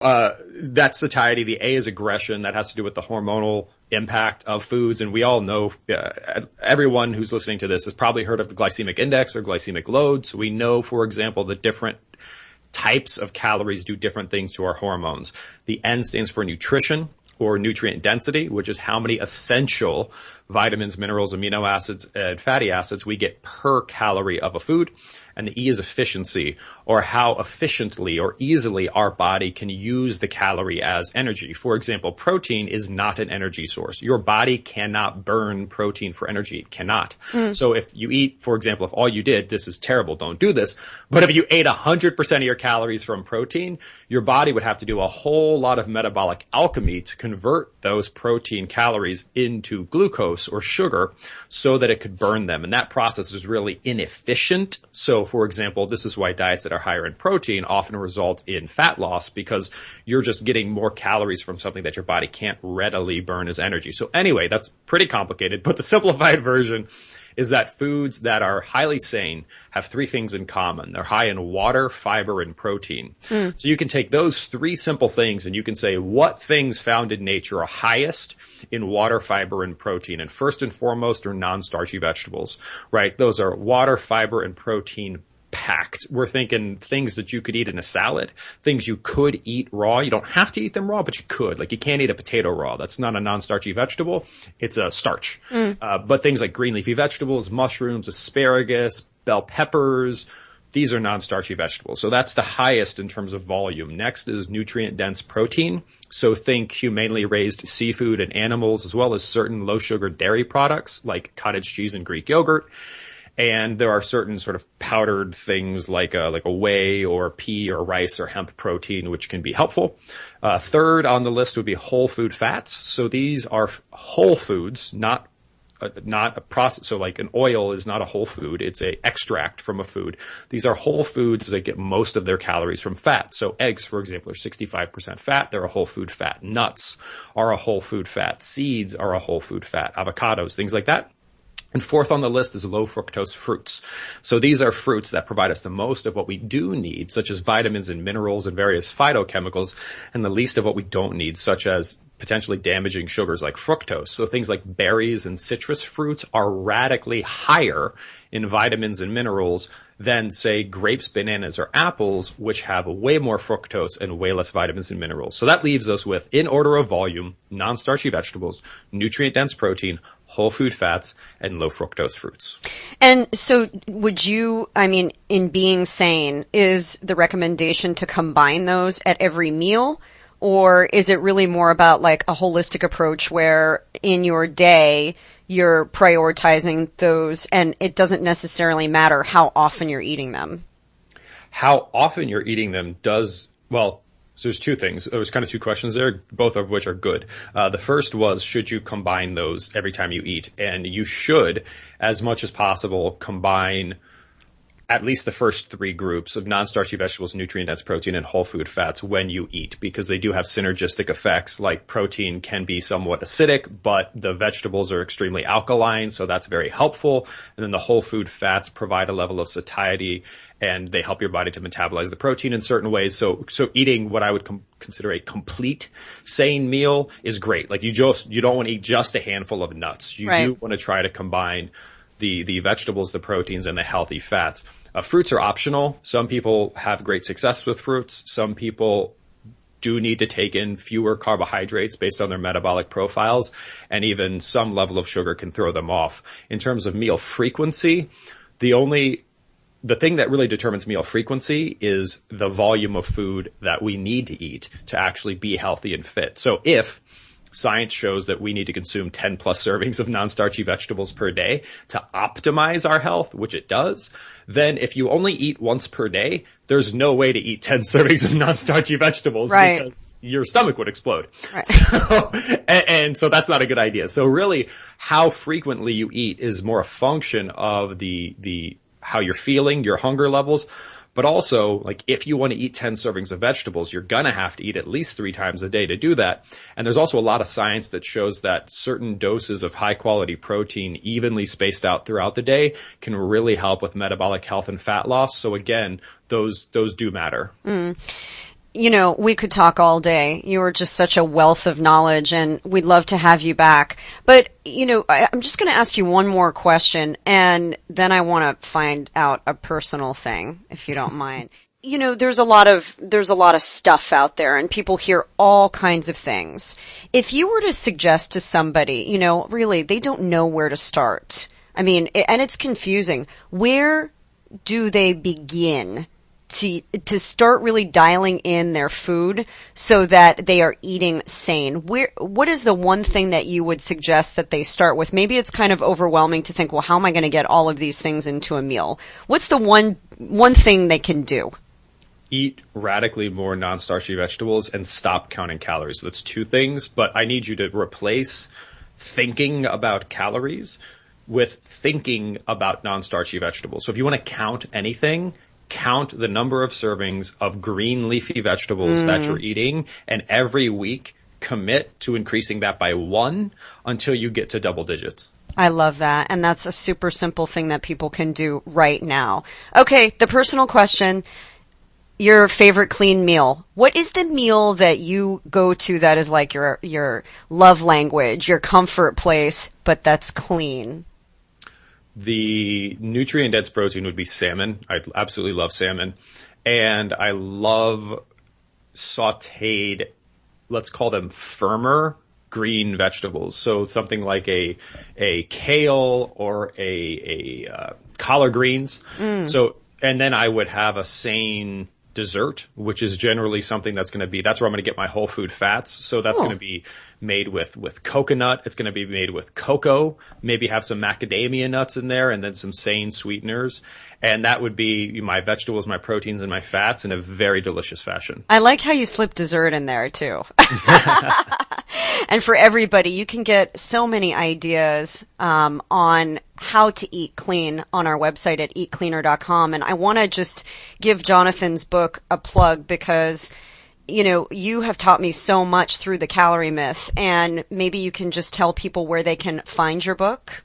That's satiety. The A is aggression. That has to do with the hormonal impact of foods. And we all know, everyone who's listening to this has probably heard of the glycemic index or glycemic load. So we know, for example, the different types of calories do different things to our hormones. The N stands for nutrition, or nutrient density, which is how many essential vitamins, minerals, amino acids, and fatty acids we get per calorie of a food. And the E is efficiency, or how efficiently or easily our body can use the calorie as energy. For example, protein is not an energy source. Your body cannot burn protein for energy. It cannot. So if you eat, for example, if all you did, this is terrible, don't do this, but if you ate 100% of your calories from protein, your body would have to do a whole lot of metabolic alchemy to convert those protein calories into glucose or sugar so that it could burn them. And that process is really inefficient. So, for example, this is why diets that are higher in protein often result in fat loss, because you're just getting more calories from something that your body can't readily burn as energy. So anyway, that's pretty complicated, but the simplified version is that foods that are highly sane have three things in common. They're high in water, fiber, and protein. So you can take those three simple things and you can say what things found in nature are highest in water, fiber, and protein. And first and foremost are non-starchy vegetables, right? Those are water, fiber, and protein packed. We're thinking things that you could eat in a salad, things you could eat raw. You don't have to eat them raw, but you could. Like, you can't eat a potato raw. That's not a non-starchy vegetable. It's a starch. But things like green leafy vegetables, mushrooms, asparagus, bell peppers, these are non-starchy vegetables. So that's the highest in terms of volume. Next is nutrient-dense protein. So think humanely raised seafood and animals, as well as certain low-sugar dairy products like cottage cheese and Greek yogurt. And there are certain sort of powdered things like a whey or pea or rice or hemp protein, which can be helpful. Third on the list would be whole food fats. So these are whole foods, not a process. So like an oil is not a whole food. It's a extract from a food. These are whole foods that get most of their calories from fat. So eggs, for example, are 65% fat. They're a whole food fat. Nuts are a whole food fat. Seeds are a whole food fat. Avocados, things like that. And fourth on the list is low fructose fruits. So these are fruits that provide us the most of what we do need, such as vitamins and minerals and various phytochemicals, and the least of what we don't need, such as potentially damaging sugars like fructose. So things like berries and citrus fruits are radically higher in vitamins and minerals than, say, grapes, bananas, or apples, which have way more fructose and way less vitamins and minerals. So that leaves us with, in order of volume, non-starchy vegetables, nutrient-dense protein, whole food fats, and low fructose fruits. And so in being sane, is the recommendation to combine those at every meal? Or is it really more about like a holistic approach where in your day you're prioritizing those and it doesn't necessarily matter how often you're eating them? How often you're eating them so there's two things. There was kind of two questions there, both of which are good. The first was, should you combine those every time you eat? And you should, as much as possible, combine at least the first three groups of non-starchy vegetables, nutrient-dense protein, and whole food fats when you eat, because they do have synergistic effects. Like protein can be somewhat acidic, but the vegetables are extremely alkaline, so that's very helpful. And then the whole food fats provide a level of satiety, and they help your body to metabolize the protein in certain ways. So eating what I would consider a complete sane meal is great. Like you don't want to eat just a handful of nuts. You do want to try to combine the vegetables, the proteins, and the healthy fats. Fruits are optional. Some people have great success with fruits. Some people do need to take in fewer carbohydrates based on their metabolic profiles, and even some level of sugar can throw them off. In terms of meal frequency, the thing that really determines meal frequency is the volume of food that we need to eat to actually be healthy and fit. So if science shows that we need to consume 10 plus servings of non-starchy vegetables per day to optimize our health, which it does, then if you only eat once per day, there's no way to eat 10 servings of non-starchy vegetables because your stomach would explode. Right. So that's not a good idea. So really, how frequently you eat is more a function of the how you're feeling, your hunger levels. But also, like, if you want to eat 10 servings of vegetables, you're going to have to eat at least 3 times a day to do that. And there's also a lot of science that shows that certain doses of high quality protein evenly spaced out throughout the day can really help with metabolic health and fat loss. So again, those do matter. We could talk all day. You are just such a wealth of knowledge, and we'd love to have you back. But, I'm just going to ask you one more question, and then I want to find out a personal thing, if you don't mind. There's a lot of stuff out there, and people hear all kinds of things. If you were to suggest to somebody, really, they don't know where to start. I mean, and it's confusing. Where do they begin to start really dialing in their food so that they are eating sane? What is the one thing that you would suggest that they start with? Maybe it's kind of overwhelming to think, well, how am I going to get all of these things into a meal? What's the one thing they can do? Eat radically more non-starchy vegetables and stop counting calories. That's two things, but I need you to replace thinking about calories with thinking about non-starchy vegetables. So if you want to count anything, count the number of servings of green leafy vegetables that you're eating, and every week commit to increasing that by 1 until you get to double digits. I love that. And that's a super simple thing that people can do right now. Okay, the personal question, your favorite clean meal. What is the meal that you go to that is like your love language, your comfort place, but that's clean? The nutrient-dense protein would be salmon. I absolutely love salmon. And I love sautéed, let's call them firmer green vegetables. So something like a kale or a collard greens. So, and then I would have a sane dessert, which is generally something that's where I'm going to get my whole food fats. So that's going to be made with coconut. It's going to be made with cocoa, maybe have some macadamia nuts in there, and then some sane sweeteners. And that would be my vegetables, my proteins, and my fats in a very delicious fashion. I like how you slip dessert in there too. And for everybody, you can get so many ideas on how to eat clean on our website at eatcleaner.com. And I want to just give Jonathan's book a plug because, you have taught me so much through the calorie myth, and maybe you can just tell people where they can find your book.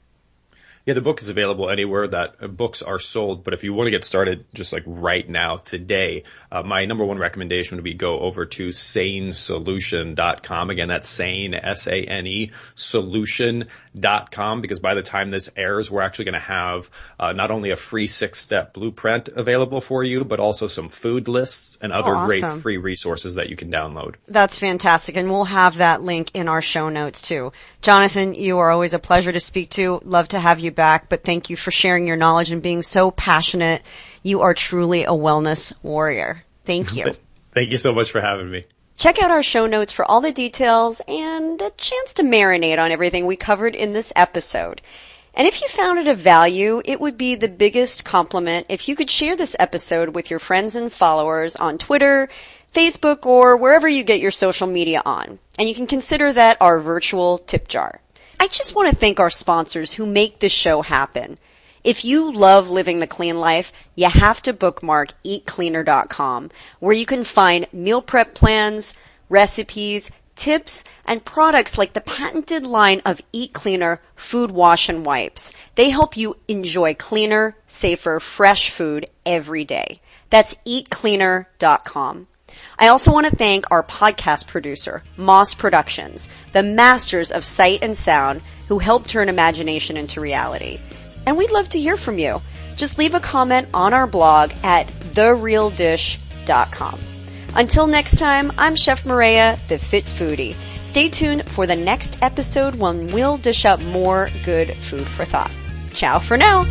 Yeah, the book is available anywhere that books are sold. But if you want to get started just like right now, today, my number one recommendation would be go over to sanesolution.com. Again, that's sane, S-A-N-E, solution.com, because by the time this airs, we're actually going to have not only a free 6-step blueprint available for you, but also some food lists and other great free resources that you can download. That's fantastic. And we'll have that link in our show notes too. Jonathan, you are always a pleasure to speak to. Love to have you back, but thank you for sharing your knowledge and being so passionate. You are truly a wellness warrior. Thank you. Thank you so much for having me. Check out our show notes for all the details and a chance to marinate on everything we covered in this episode. And if you found it of value, it would be the biggest compliment if you could share this episode with your friends and followers on Twitter, Facebook, or wherever you get your social media on. And you can consider that our virtual tip jar. I just want to thank our sponsors who make this show happen. If you love living the clean life, you have to bookmark eatcleaner.com, where you can find meal prep plans, recipes, tips, and products like the patented line of Eat Cleaner food wash and wipes. They help you enjoy cleaner, safer, fresh food every day. That's eatcleaner.com. I also want to thank our podcast producer, Moss Productions, the masters of sight and sound who help turn imagination into reality. And we'd love to hear from you. Just leave a comment on our blog at therealdish.com. Until next time, I'm Chef Maria, the Fit Foodie. Stay tuned for the next episode when we'll dish up more good food for thought. Ciao for now.